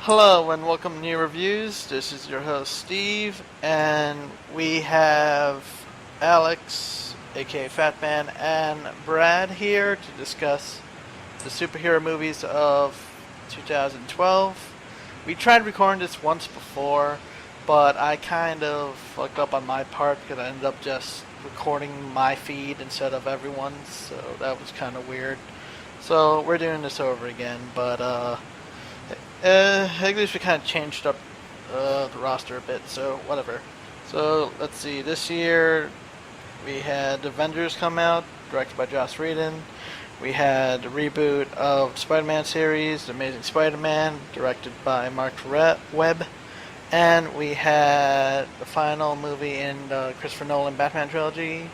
Hello and welcome to New Reviews. This is your host Steve, and we have Alex, aka Fatman, and Brad here to discuss the superhero movies of 2012. We tried recording this once before, but I kind of fucked up on my part because I ended up just recording my feed instead of everyone's, so that was kind of weird. So we're doing this over again, but at least we kind of changed up the roster a bit, so whatever. So let's see, this year we had Avengers come out, directed by Joss Whedon. We had a reboot of the Spider-Man series, The Amazing Spider-Man, directed by Mark Webb. And we had the final movie in the Christopher Nolan Batman trilogy,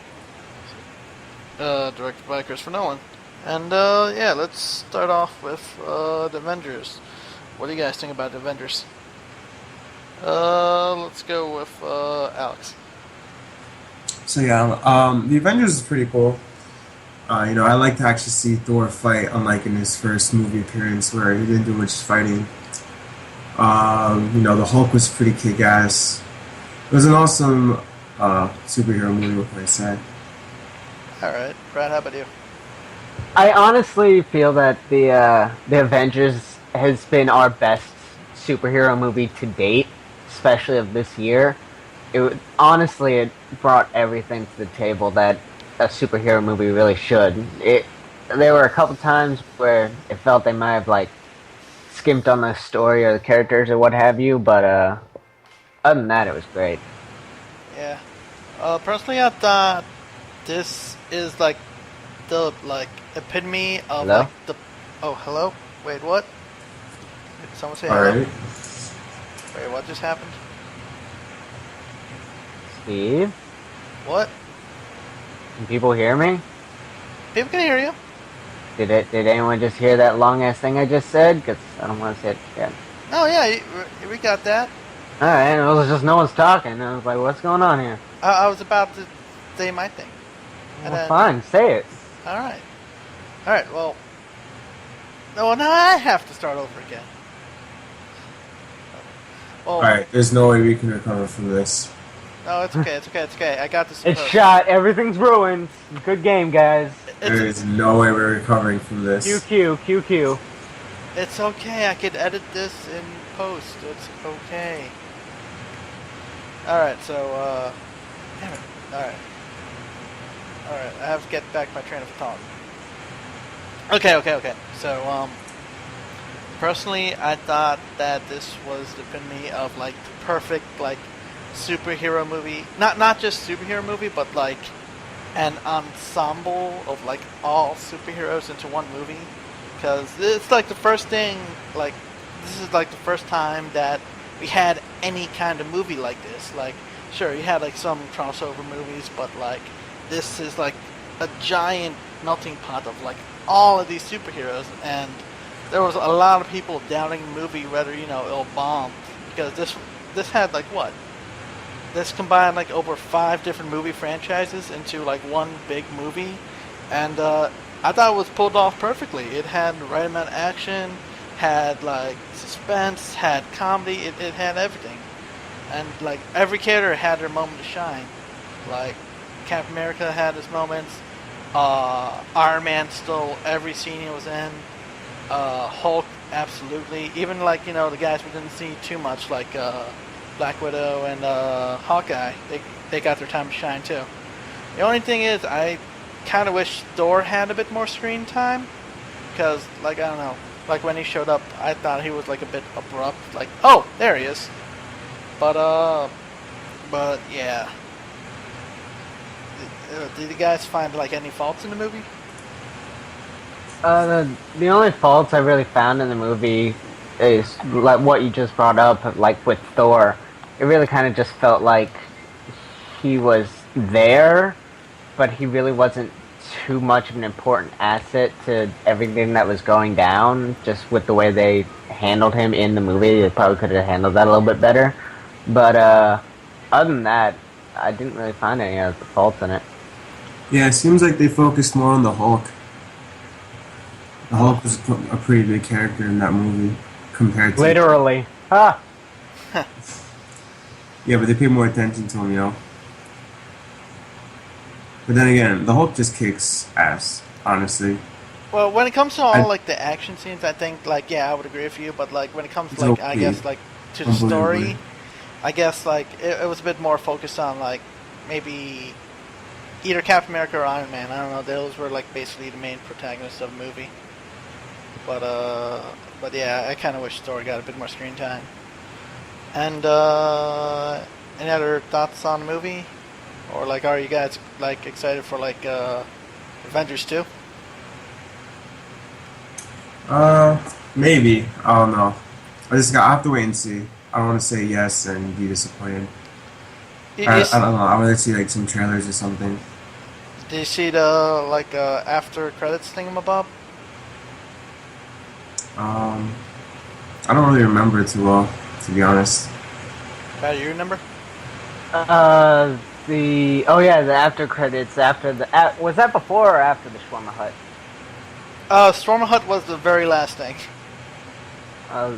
directed by Christopher Nolan. And yeah, let's start off with the Avengers. What do you guys think about the Avengers? Let's go with Alex. So yeah, the Avengers is pretty cool. I like to actually see Thor fight, unlike in his first movie appearance where he didn't do much fighting. The Hulk was pretty kick-ass. It was an awesome superhero movie, what can I say? Alright, Brad, how about you? I honestly feel that the Avengers has been our best superhero movie to date, especially of this year. It brought everything to the table that a superhero movie really should. There were a couple times where it felt they might have skimped on the story or the characters or what have you, but other than that, it was great. Yeah. Personally, I thought this is the epitome of Hello? the. Oh, hello. Wait, what? Did someone say All hello? right. Wait, what just happened? Steve? What? Can people hear me? People can hear you. Did anyone just hear that long-ass thing I just said? Because I don't want to say it again. Oh yeah, we got that. Alright, it was just no one's talking. I was like, what's going on here? I was about to say my thing. Well, fine, say it. Alright. Alright, well. No, now I have to start over again. Well, Alright, there's no way we can recover from this. no, it's okay. I got this. It's shot, everything's ruined. Good game, guys. There is no way we're recovering from this. QQ. It's okay. I could edit this in post. It's okay. Alright, so, damn it. Alright. I have to get back my train of thought. Okay. So, personally, I thought that this was the epitome of, the perfect, superhero movie. Not just superhero movie, but, an ensemble of, all superheroes into one movie. Because it's, the first thing, this is, the first time that we had any kind of movie like this. Sure, you had, some crossover movies, but, this is, a giant melting pot of, all of these superheroes. And there was a lot of people doubting the movie whether, it'll bomb. Because this had, what? This combined, over 5 different movie franchises into, one big movie. And, I thought it was pulled off perfectly. It had the right amount of action, had suspense, had comedy, it had everything. And every character had their moment to shine. Captain America had his moments, Iron Man stole every scene he was in, Hulk absolutely. Even the guys we didn't see too much, Black Widow and Hawkeye, they got their time to shine too. The only thing is I kind of wish Thor had a bit more screen time, because I don't know, when he showed up I thought he was a bit abrupt, oh, there he is. But yeah, did you guys find any faults in the movie? The only faults I really found in the movie is what you just brought up, with Thor. It really kind of just felt like he was there, but he really wasn't too much of an important asset to everything that was going down. Just with the way they handled him in the movie, they probably could have handled that a little bit better. But other than that, I didn't really find any of the faults in it. Yeah, it seems like they focused more on the Hulk. The Hulk was a pretty big character in that movie. compared to Literally. Ah. Yeah, but they pay more attention to him, you know. But then again, the Hulk just kicks ass, honestly. Well, when it comes to I, all like the action scenes, I think like yeah, I would agree with you. But like when it comes it's to like I okay, guess like to the unbelievably. story, I guess like it was a bit more focused on like maybe either Captain America or Iron Man. I don't know. Those were like basically the main protagonists of the movie. But yeah, I kind of wish Thor got a bit more screen time. And any other thoughts on the movie, or like are you guys like excited for like Avengers 2? Maybe. I don't know. I have to wait and see. I don't want to say yes and be disappointed. I don't know. I want to see like some trailers or something. Do you see the like after credits thingamabob? I don't really remember it too well, to be honest. How do you remember? The after credits after the was that before or after the Shawarma Hut? Storm Hut was the very last thing. Uh,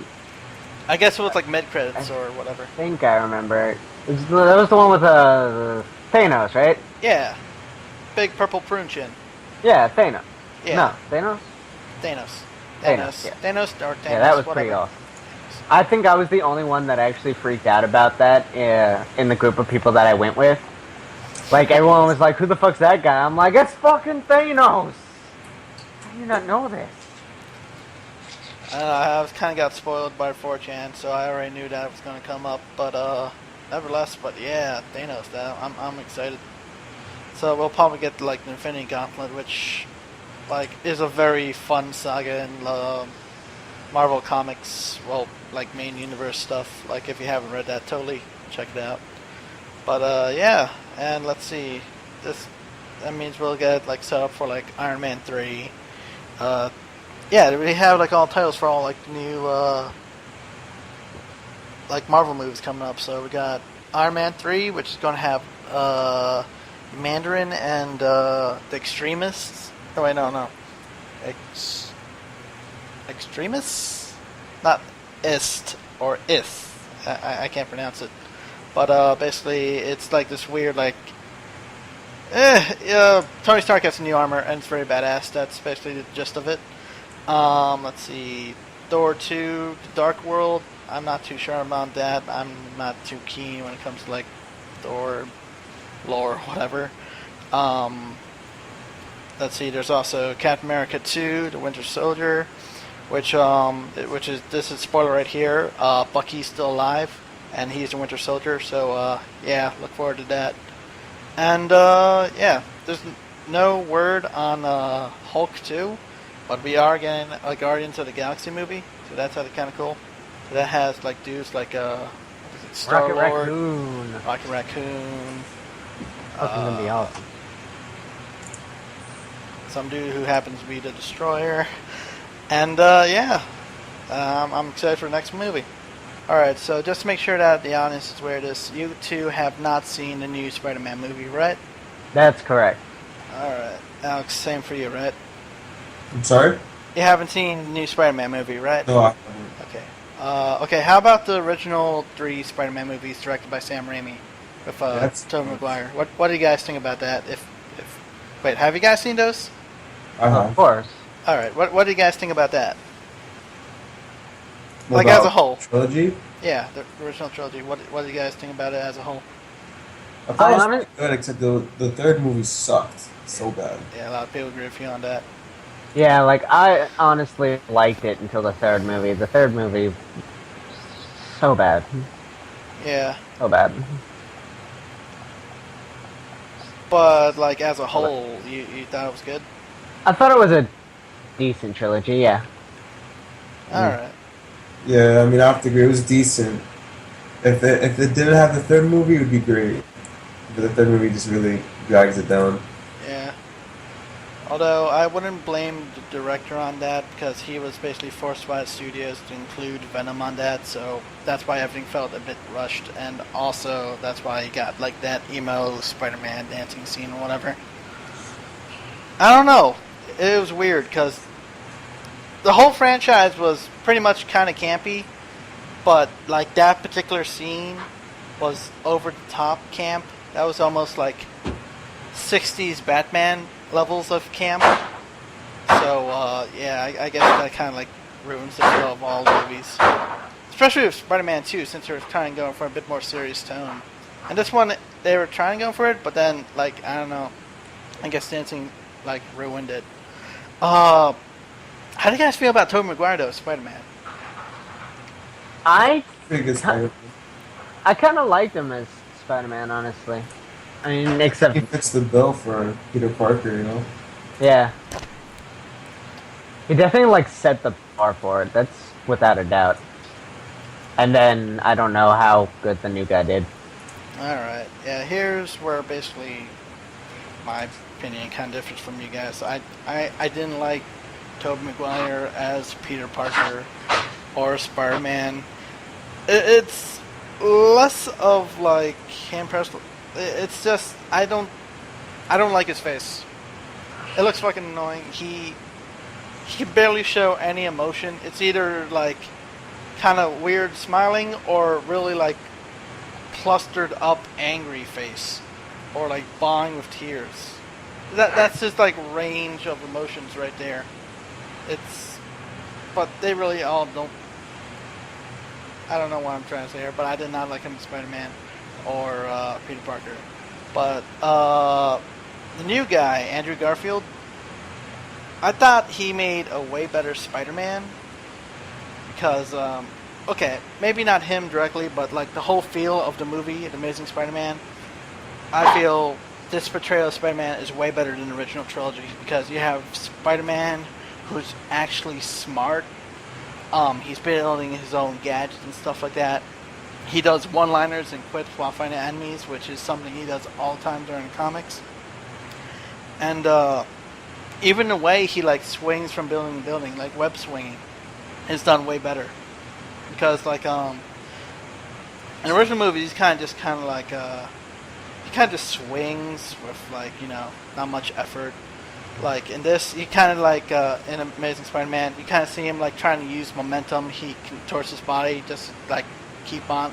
I guess it was like mid credits or whatever. I think I remember. That was the one with Thanos, right? Yeah, big purple prune chin. Yeah, Thanos. Yeah, No, Thanos. Thanos. Thanos, yeah. Thanos or Thanos. Yeah, that was whatever. pretty awesome. I think I was the only one that actually freaked out about that in the group of people that I went with. Like, everyone was like, who the fuck's that guy? I'm like, it's fucking Thanos! How do you not know this? I kind of got spoiled by 4chan, so I already knew that was going to come up. But nevertheless, but yeah, Thanos. I'm excited. So we'll probably get like the Infinity Gauntlet, which like is a very fun saga in Marvel Comics. Well, like main universe stuff. Like if you haven't read that, totally check it out. But yeah, and let's see. That means we'll get like set up for like Iron Man 3. Yeah, we have like all titles for all like new like Marvel movies coming up. So we got Iron Man 3, which is going to have Mandarin and the Extremists. Oh wait, no. Extremists? Not Ist or Ith. I can't pronounce it. But basically, it's like this weird like. Tony Stark gets a new armor and it's very badass. That's basically the gist of it. Let's see. Thor 2, The Dark World. I'm not too sure about that. I'm not too keen when it comes to like Thor lore or whatever. Let's see. There's also Captain America 2, The Winter Soldier, which is this is spoiler right here. Bucky's still alive and he's the Winter Soldier. So yeah, look forward to that. And yeah, there's no word on Hulk 2. But we are getting a Guardians of the Galaxy movie, so that's kind of cool. So that has like dudes like Star Lord, Rocket Raccoon. That's gonna be awesome. Some dude who happens to be the Destroyer, and yeah, I'm excited for the next movie. All right, so just to make sure that the audience is aware of this, you two have not seen the new Spider-Man movie, right? That's correct. All right, Alex, same for you, right? I'm sorry? You haven't seen the new Spider-Man movie, right? No, I haven't. Okay. Okay, how about the original 3 Spider-Man movies directed by Sam Raimi with Tobey Maguire? What do you guys think about that? Wait, have you guys seen those? Of course. All right. What do you guys think about that? What Like about as a whole? Trilogy? Yeah, the original trilogy. What do you guys think about it as a whole? I thought it was pretty good, except the third movie sucked so bad. Yeah, a lot of people agree with you on that. Yeah, like I honestly liked it until the third movie. The third movie, so bad. Yeah. So bad. But like as a whole, you thought it was good? I thought it was a decent trilogy. Yeah. All right. Yeah, I mean, I have to agree. It was decent. If it didn't have the third movie, it would be great. But the third movie just really drags it down. Yeah. Although I wouldn't blame the director on that because he was basically forced by the studios to include Venom on that, so that's why everything felt a bit rushed, and also that's why you got like that emo Spider-Man dancing scene or whatever. I don't know. It was weird because the whole franchise was pretty much kind of campy, but like that particular scene was over the top camp. That was almost like 60s Batman levels of camp. So yeah, I guess that kind of like ruins the flow of all the movies, especially with Spider-Man 2, since they were trying to go for a bit more serious tone. And this one, they were trying to go for it, but then like I don't know, I guess dancing like ruined it. How do you guys feel about Tobey Maguire though, Spider-Man? I Biggest I kind of liked him as Spider-Man, honestly. I mean, except He fits the bill for Peter Parker, you know. yeah, he definitely like set the bar for it. That's without a doubt. And then I don't know how good the new guy did. Alright, yeah, here's where basically my opinion kind of differs from you guys. I didn't like Tobey Maguire as Peter Parker or Spider-Man. It's less of like him personally. It's just I don't like his face. It looks fucking annoying. He can barely show any emotion. It's either like kind of weird smiling or really like clustered up angry face or like bawling with tears. That's just like range of emotions right there. But they really all don't. I don't know what I'm trying to say here, but I did not like him as Spider-Man or Peter Parker. But the new guy, Andrew Garfield, I thought he made a way better Spider-Man because, okay, maybe not him directly, but like the whole feel of the movie, The Amazing Spider-Man, I feel this portrayal of Spider-Man is way better than the original trilogy because you have Spider-Man who's actually smart. He's building his own gadgets and stuff like that. He does one-liners and quips while fighting enemies, which is something he does all the time during the comics. And even the way he like swings from building to building, like web swinging, is done way better. Because like in the original movie, he's kind of like he kind of just swings with like not much effort. Like in this, you kind of like in Amazing Spider-Man, you kind of see him like trying to use momentum. He contorts his body just to, like keep on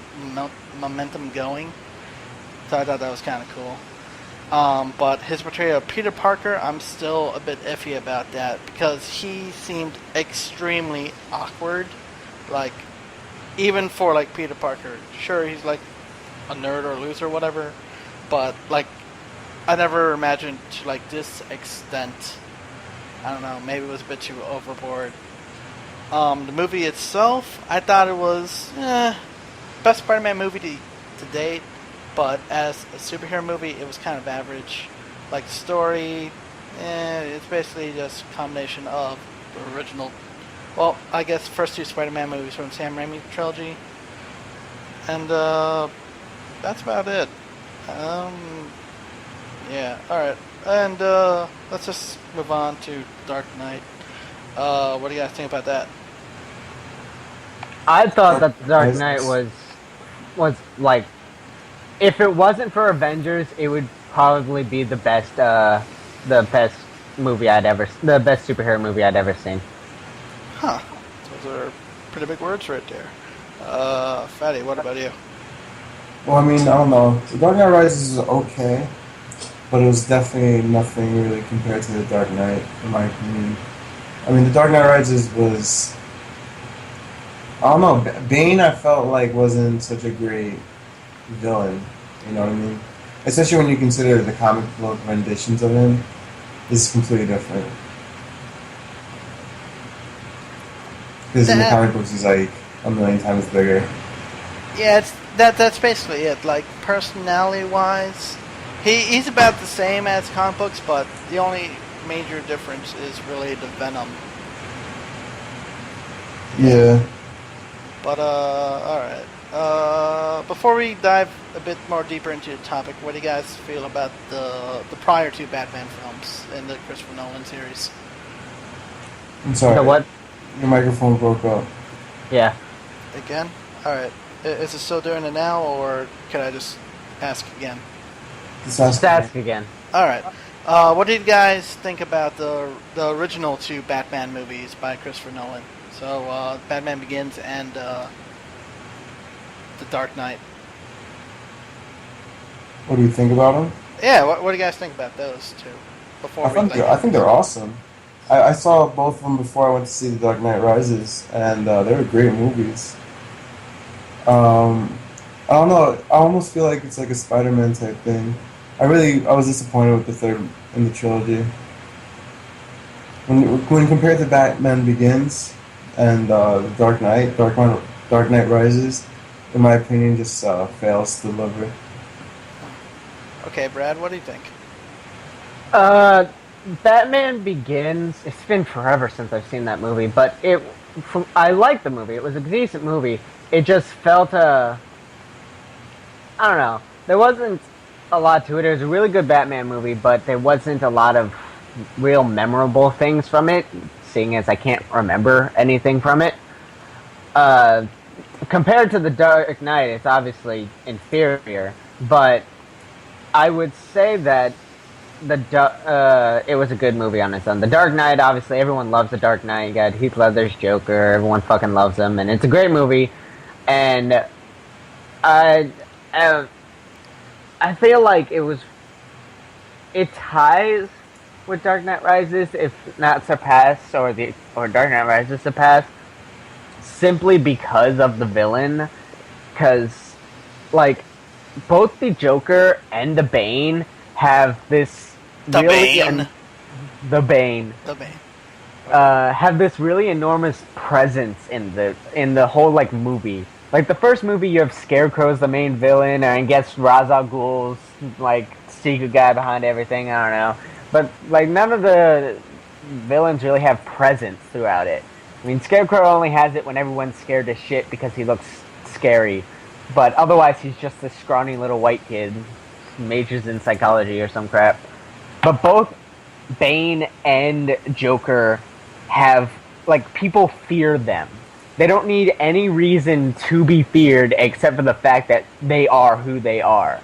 momentum going. So I thought that was kind of cool. But his portrayal of Peter Parker, I'm still a bit iffy about that because he seemed extremely awkward. Like even for like Peter Parker, sure he's like a nerd or a loser or whatever, but like I never imagined to like this extent. I don't know, maybe it was a bit too overboard. The movie itself, I thought it was best Spider-Man movie to date, but as a superhero movie, it was kind of average. Like the story, it's basically just a combination of the original. Well, I guess the first two Spider-Man movies from Sam Raimi trilogy, and that's about it. Yeah, alright. And let's just move on to Dark Knight. What do you guys think about that? I thought that The Dark Knight was like, if it wasn't for Avengers, it would probably be the best superhero movie I'd ever seen. Huh. Those are pretty big words right there. Fatty, what about you? Well, I mean, I don't know. The Dark Knight Rises is okay, but it was definitely nothing really compared to The Dark Knight, in my opinion. I mean, The Dark Knight Rises was... I don't know, Bane I felt like wasn't such a great villain, you know what I mean? Especially when you consider the comic book renditions of him, is completely different. Because in the comic books he's like a million times bigger. Yeah, that's basically it. Like, personality-wise, he's about the same as comic books, but the only major difference is really the Venom. Yeah. But, alright. Before we dive a bit more deeper into the topic, what do you guys feel about the prior two Batman films in the Christopher Nolan series? I'm sorry. The what? Your microphone broke up. Yeah. Again? Alright. Is it still doing it now, or can I just ask again? Just Just ask again. Alright. What did you guys think about the original two Batman movies by Christopher Nolan? So Batman Begins and The Dark Knight. What do you think about them? Yeah, what do you guys think about those two? Before I think they're awesome. I saw both of them before I went to see The Dark Knight Rises, and they were great movies. I don't know. I almost feel like it's like a Spider-Man type thing. I was disappointed with the third in the trilogy. When compared to Batman Begins and The Dark Knight Rises, in my opinion, just fails to deliver. Okay, Brad, what do you think? Batman Begins. It's been forever since I've seen that movie, but I liked the movie. It was a decent movie. It just felt I don't know. There wasn't a lot to it. It was a really good Batman movie, but there wasn't a lot of real memorable things from it, seeing as I can't remember anything from it. Compared to The Dark Knight, it's obviously inferior, but I would say that it was a good movie on its own. The Dark Knight, obviously, everyone loves The Dark Knight. You got Heath Ledger's Joker. Everyone fucking loves him, and it's a great movie. And I feel like it ties with Dark Knight Rises, if not surpassed, or Dark Knight Rises surpassed, simply because of the villain. Because, like, both the Joker and the Bane have this The Bane have this really enormous presence in the whole like movie. Like the first movie, you have Scarecrow's the main villain, and I guess Ra's al Ghul's like secret guy behind everything. I don't know, but like none of the villains really have presence throughout it. I mean, Scarecrow only has it when everyone's scared to shit because he looks scary, but otherwise he's just this scrawny little white kid, majors in psychology or some crap. But both Bane and Joker have like people fear them. They don't need any reason to be feared except for the fact that they are who they are.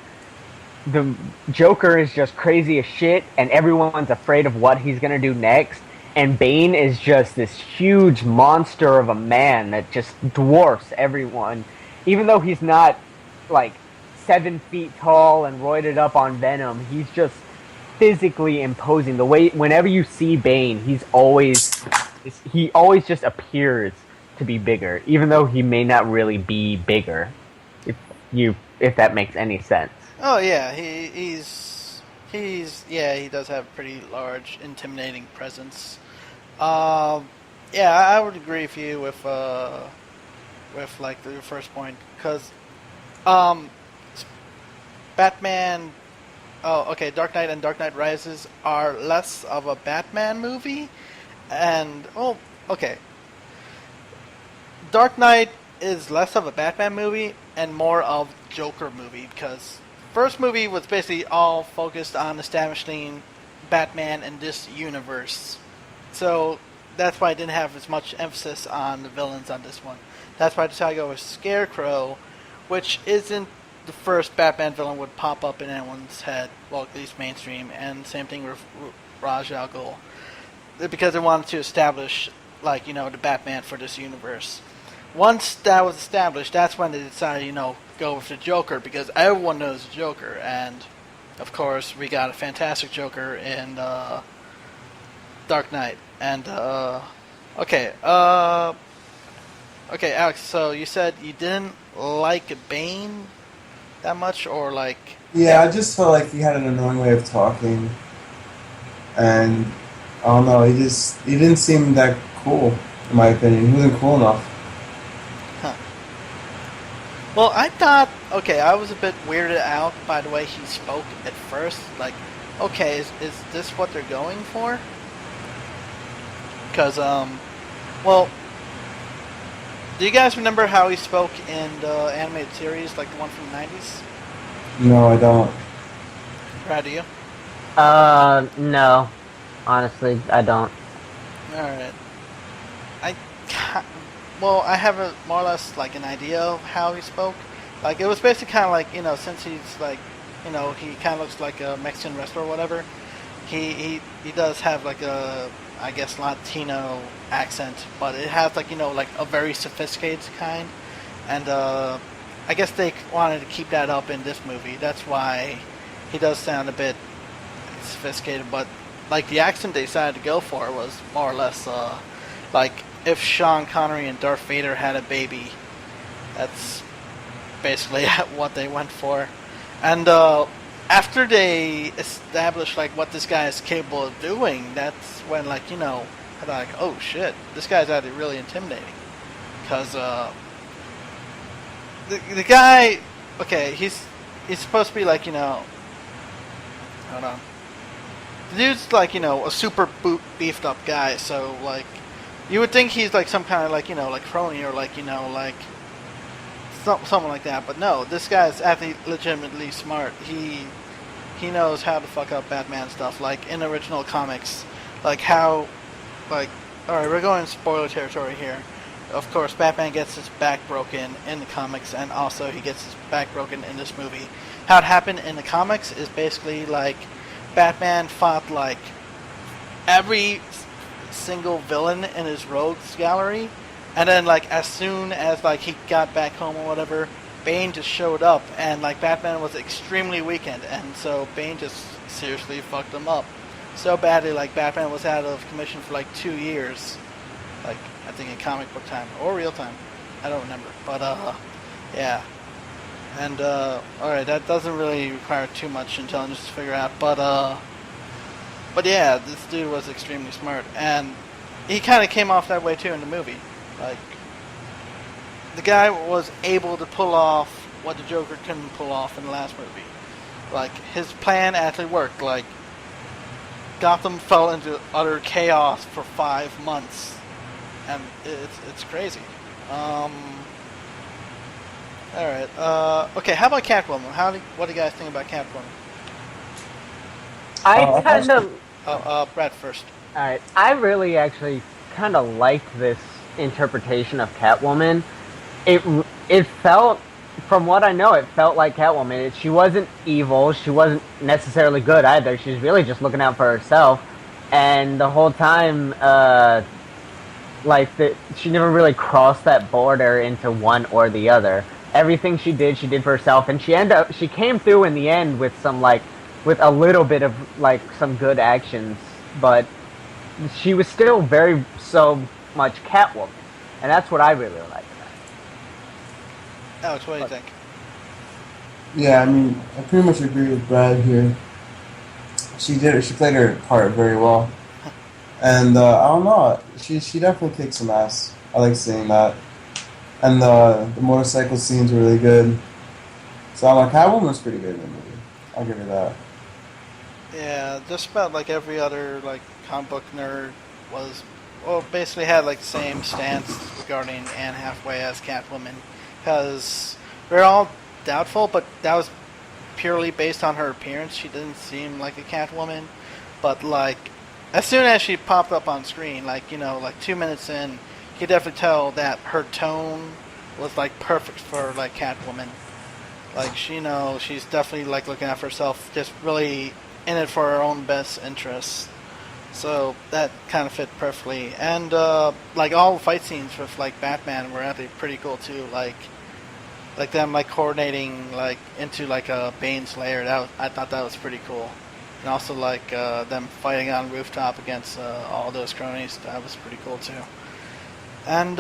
The Joker is just crazy as shit, and everyone's afraid of what he's gonna do next. And Bane is just this huge monster of a man that just dwarfs everyone. Even though he's not, like, 7 feet tall and roided up on Venom, he's just physically imposing. The way, whenever you see Bane, he always just appears to be bigger, even though he may not really be bigger. If that makes any sense. Oh yeah, he does have a pretty large, intimidating presence. Yeah, I would agree with you with like the first point, because Batman. Oh, okay. Dark Knight and Dark Knight Rises are less of a Batman movie, and okay. Dark Knight is less of a Batman movie and more of Joker movie, because first movie was basically all focused on establishing Batman in this universe. So that's why I didn't have as much emphasis on the villains on this one. That's why I decided to go with Scarecrow, which isn't the first Batman villain would pop up in anyone's head, well, at least mainstream, and same thing with Ra's al Ghul. Because they wanted to establish, like, the Batman for this universe. Once that was established, that's when they decided, go with the Joker, because everyone knows the Joker, and of course we got a fantastic Joker in Dark Knight. And okay, Alex. So you said you didn't like Bane that much, or like? Yeah, I just felt like he had an annoying way of talking, and I don't know. He didn't seem that cool, in my opinion. He wasn't cool enough. Well, I thought, I was a bit weirded out by the way he spoke at first. Like, okay, is this what they're going for? Because, well, do you guys remember how he spoke in the animated series, like the one from the 90s? No, I don't. Brad, do you? No. Honestly, I don't. Alright. Well, I have more or less like an idea of how he spoke. Like, it was basically kind of like, since he's like, he kind of looks like a Mexican wrestler or whatever, he does have like a, I guess, Latino accent, but it has like like a very sophisticated kind, and I guess they wanted to keep that up in this movie. That's why he does sound a bit sophisticated, but like the accent they decided to go for was more or less like if Sean Connery and Darth Vader had a baby. That's basically what they went for. And after they established like what this guy is capable of doing, that's when like I thought like, oh shit, this guy's actually really intimidating. Because the guy, okay, he's supposed to be like hold on. The dude's like a super beefed up guy, so like you would think he's like some kind of like like crony or like like something like that, but no, this guy's actually legitimately smart. He knows how to fuck up Batman stuff, like in original comics, like how, like, all right, we're going spoiler territory here. Of course, Batman gets his back broken in the comics, and also he gets his back broken in this movie. How it happened in the comics is basically like Batman fought like every single villain in his rogues gallery. And then, like, as soon as, like, he got back home or whatever, Bane just showed up, and, like, Batman was extremely weakened, and so Bane just seriously fucked him up. So badly, like, Batman was out of commission for, like, 2 years. Like, I think in comic book time, or real time. I don't remember. But, yeah. And, alright, that doesn't really require too much intelligence to figure out, but yeah, this dude was extremely smart, and he kind of came off that way, too, in the movie. Like, the guy was able to pull off what the Joker couldn't pull off in the last movie. Like, his plan actually worked. Like, Gotham fell into utter chaos for 5 months. And it's crazy. Alright, okay, how about Catwoman? What do you guys think about Catwoman? I kind of... Brad first. Alright, I really actually kind of liked this interpretation of Catwoman. It felt, from what I know, it felt like Catwoman. She wasn't evil. She wasn't necessarily good either. She was really just looking out for herself. And the whole time, she never really crossed that border into one or the other. Everything she did for herself. And she came through in the end with with a little bit of some good actions. But she was still so much Catwoman, and that's what I really like about it. Alex, what do you think? Yeah, I mean, I pretty much agree with Brad here. She played her part very well, and I don't know, she definitely kicked some ass. I like seeing that, and the motorcycle scenes were really good. So I'm like, Catwoman was pretty good in the movie. I'll give her that. Yeah, just about like every other like comic book nerd was. Well, basically had like the same stance regarding Anne Hathaway as Catwoman, because we're all doubtful, but that was purely based on her appearance. She didn't seem like a Catwoman, but like as soon as she popped up on screen, like 2 minutes in, you could definitely tell that her tone was like perfect for like Catwoman. Like she's definitely like looking out for herself, just really in it for her own best interests. So that kind of fit perfectly, and like all the fight scenes with like Batman were actually pretty cool too. Like them like coordinating like into like a Bane's lair. I thought that was pretty cool, and also like them fighting on rooftop against all those cronies. That was pretty cool too. And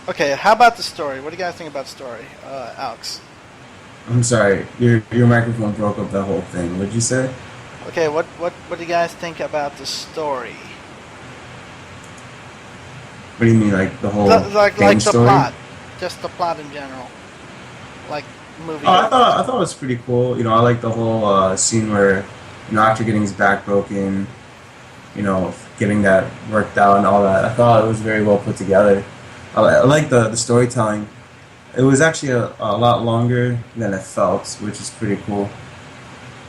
okay, how about the story? What do you guys think about the story, Alex? I'm sorry, your microphone broke up that whole thing. What'd you say? Okay, what do you guys think about the story? What do you mean, like the whole like the story? plot, just the plot in general, like movie. Oh, I thought it was pretty cool. I like the whole scene where after getting his back broken, getting that worked out and all that. I thought it was very well put together. I like the storytelling. It was actually a lot longer than it felt, which is pretty cool.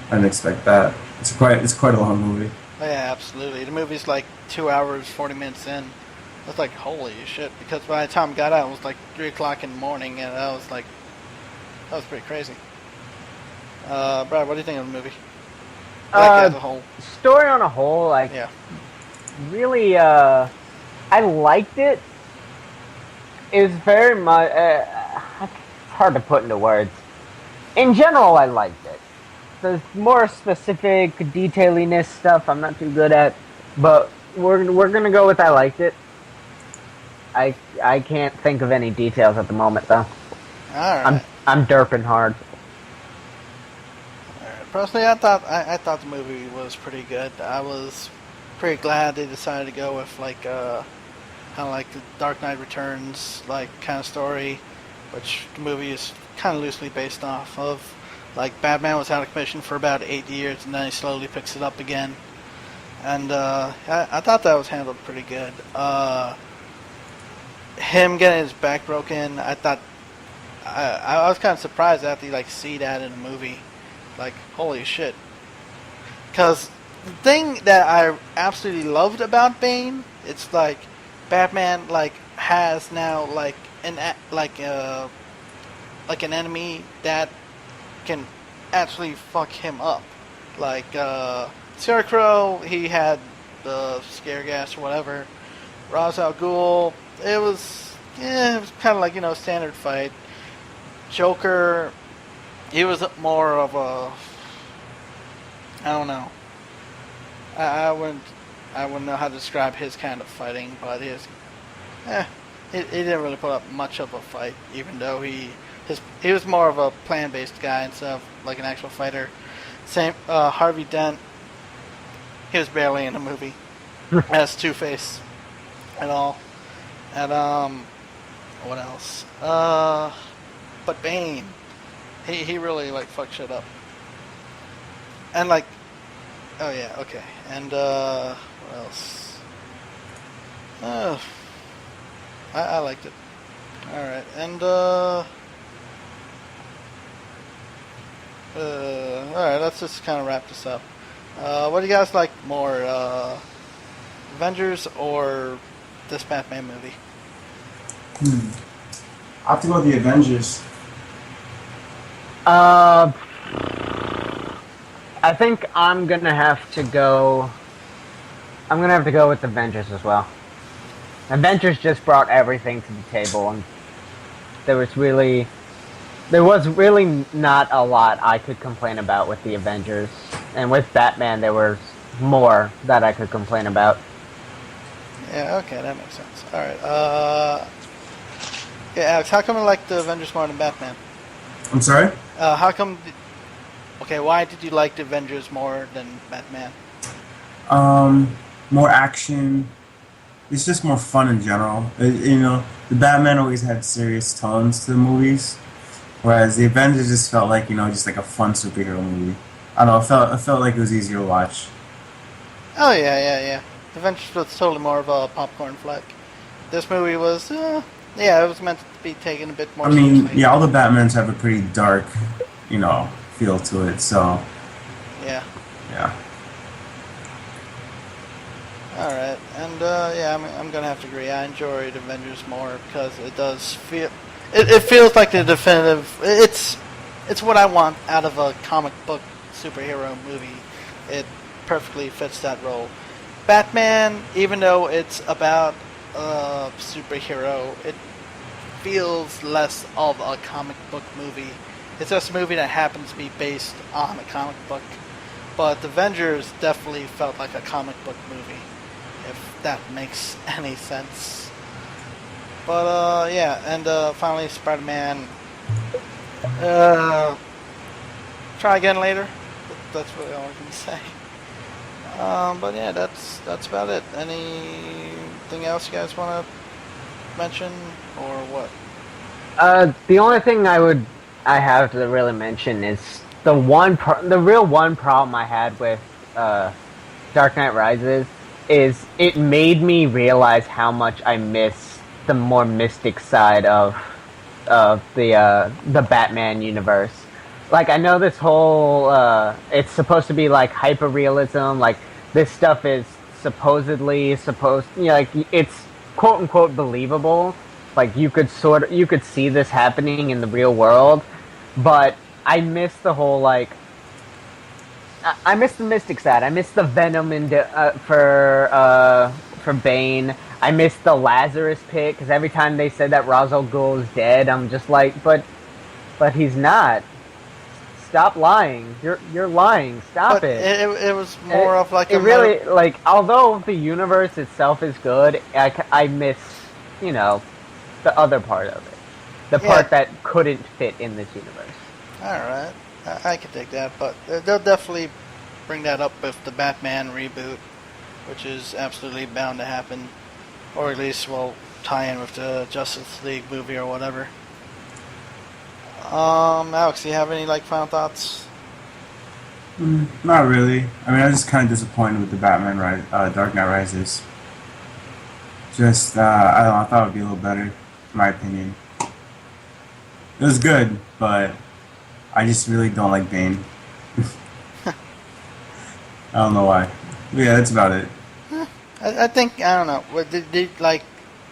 I didn't expect that. It's quite a long movie. Oh, yeah, absolutely. The movie's like 2 hours, 40 minutes in. I was like, holy shit. Because by the time I got out, it was like 3 o'clock in the morning, and I was like, that was pretty crazy. Brad, what do you think of the movie? like as a whole. Story on a whole, like Yeah. really, I liked it. It's very much. It's hard to put into words. In general, I liked it. There's more specific detailiness stuff I'm not too good at, but we're gonna go with I liked it. I can't think of any details at the moment though. All right. I'm derping hard. Personally, I thought the movie was pretty good. I was pretty glad they decided to go with like kind of like the Dark Knight Returns like kind of story, which the movie is kind of loosely based off of. Like Batman was out of commission for about 8 years, and then he slowly picks it up again. And I thought that was handled pretty good. Him getting his back broken, I thought I was kind of surprised after you like see that in a movie. Like, holy shit. Because the thing that I absolutely loved about Bane, it's like Batman like has now like an enemy that can actually fuck him up. Like Scarecrow, he had the scare gas or whatever. Ra's al Ghul, it was kind of like standard fight. Joker, he was more of a, I don't know. I wouldn't know how to describe his kind of fighting, but he didn't really put up much of a fight, even though he was more of a plan-based guy instead of like an actual fighter. Same Harvey Dent, he was barely in the movie as Two-Face at all. And what else? But Bane, he really like fucked shit up. And like, oh yeah, okay. And what else? I liked it. All right, and all right, let's just kind of wrap this up. What do you guys like more, Avengers or this Batman movie? I have to go with the Avengers. I think I'm gonna have to go. I'm gonna have to go with Avengers as well. Avengers just brought everything to the table, and there was really not a lot I could complain about with the Avengers. And with Batman, there was more that I could complain about. Yeah, okay, that makes sense. All right. Yeah, Alex, how come you like the Avengers more than Batman? I'm sorry? How come? Okay, why did you like the Avengers more than Batman? More action. It's just more fun in general. The Batman always had serious tones to the movies, whereas the Avengers just felt like just like a fun superhero movie. I don't know. It felt like it was easier to watch. Oh yeah. The Avengers was totally more of a popcorn flick. This movie was, it was meant to be taken a bit more seriously. All the Batmans have a pretty dark, feel to it. So. Yeah. Yeah. All right, and I'm gonna have to agree. I enjoyed Avengers more because it does feel, it feels like the definitive. It's what I want out of a comic book superhero movie. It perfectly fits that role. Batman, even though it's about a superhero, it feels less of a comic book movie. It's just a movie that happens to be based on a comic book. But The Avengers definitely felt like a comic book movie, if that makes any sense. But and finally Spider-Man. Try again later. That's really all I can say. But yeah, that's about it. Anything else you guys want to mention, or what? The only thing I have to really mention is the real one problem I had with Dark Knight Rises is it made me realize how much I miss the more mystic side of the Batman universe. Like, I know this whole it's supposed to be like hyper realism, like this stuff is supposedly like it's quote unquote believable, like you could see this happening in the real world, but I miss the whole I miss the Mystic side. I miss the Venom for Bane. I miss the Lazarus pit because every time they said that Ra's al Ghul is dead, I'm just like, but he's not. Stop lying. You're lying. Stop But it. it was more of like It a really like although the universe itself is good, I miss the other part of it, the Yeah. part that couldn't fit in this universe. All right, I can take that, but they'll definitely bring that up with the Batman reboot, which is absolutely bound to happen, or at least will tie in with the Justice League movie or whatever. Alex, do you have any like final thoughts? Not really. I mean, I was just kind of disappointed with the Dark Knight Rises. Just, I don't know, I thought it would be a little better, in my opinion. It was good, but I just really don't like Bane. I don't know why. But yeah, that's about it. I think I don't know. Did you like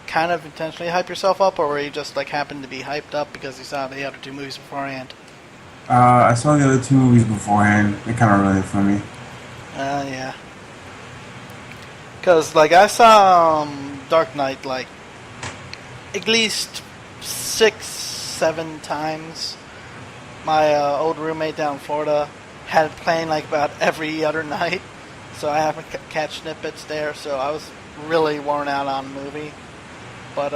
kind of intentionally hype yourself up, or were you just like happened to be hyped up because you saw the other two movies beforehand? I saw the other two movies beforehand. They kind of ruined it for me. Yeah. Because like I saw Dark Knight like at least 6-7 times. My old roommate down in Florida had it playing like about every other night, so I haven't catch snippets there. So I was really worn out on the movie. But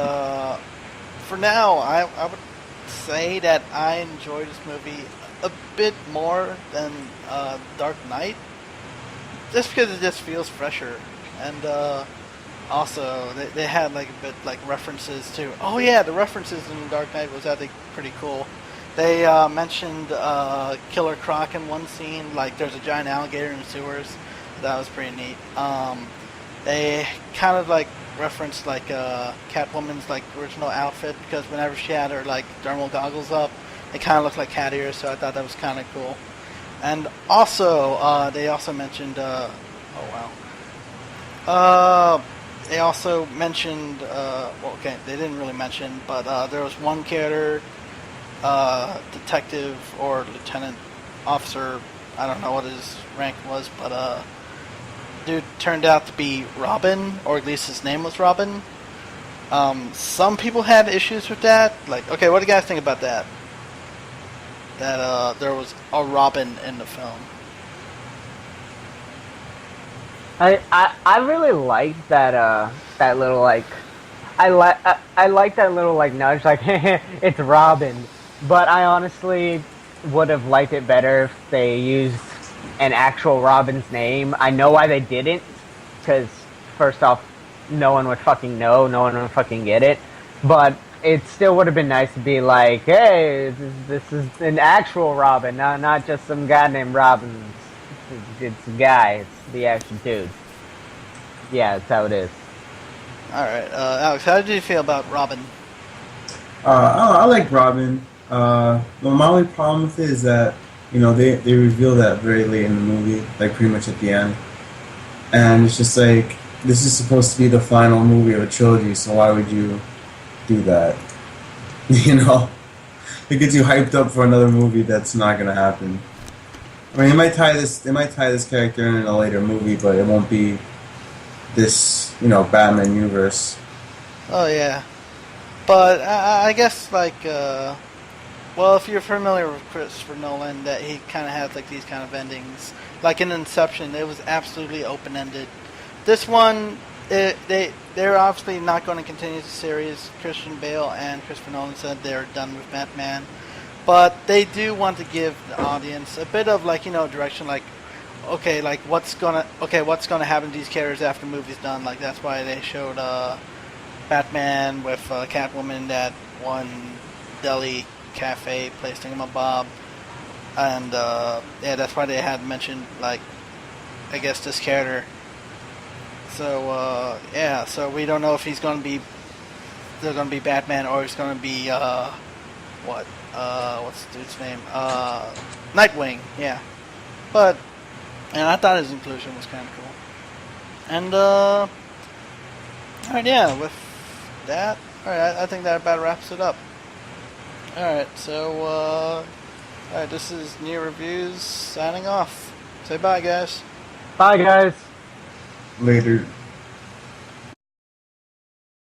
for now, I would say that I enjoy this movie a bit more than Dark Knight, just because it just feels fresher. And also, they had like a bit like references to. Oh yeah, the references in Dark Knight was I think pretty cool. They mentioned Killer Croc in one scene. Like there's a giant alligator in the sewers. That was pretty neat. They kind of like referenced like Catwoman's like original outfit because whenever she had her like thermal goggles up, they kind of looked like cat ears. So I thought that was kind of cool. And also, they also mentioned. They also mentioned. Well, okay, they didn't really mention, but there was one character, detective or lieutenant officer. I don't know what his rank was, but dude turned out to be Robin, or at least his name was Robin. Some people had issues with that. Like, okay, what do you guys think about that? That there was a Robin in the film. I really like that little like I like that little like nudge like it's Robin, but I honestly would have liked it better if they used an actual Robin's name. I know why they didn't, because first off, no one would fucking know, no one would fucking get it, but it still would have been nice to be like, hey, this is an actual Robin, not just some guy named Robin. It's a guy, it's the actual dude. Yeah, that's how it is. Alright, Alex, how did you feel about Robin? I like Robin. My only problem with it is that they reveal that very late in the movie, like pretty much at the end, and it's just like this is supposed to be the final movie of a trilogy, so why would you do that? It gets you hyped up for another movie that's not gonna happen. I mean, they might tie this character in a later movie, but it won't be this Batman universe. Oh yeah, but I guess like well, if you're familiar with Christopher Nolan, that he kind of has like these kind of endings. Like in Inception, it was absolutely open ended. This one, they're obviously not going to continue the series. Christian Bale and Christopher Nolan said they're done with Batman, but they do want to give the audience a bit of like direction. Like, okay, like what's gonna happen to these characters after the movie's done. Like that's why they showed Batman with Catwoman in that one deli cafe place thingamabob, and yeah, that's why they had mentioned like I guess this character. So yeah, so we don't know if they're gonna be Batman or it's gonna be what's the dude's name? Nightwing, yeah. But and I thought his inclusion was kind of cool. And alright, yeah, with that, alright, I think that about wraps it up. Alright, so alright, this is NUReviews signing off. Say bye, guys. Bye, guys. Later.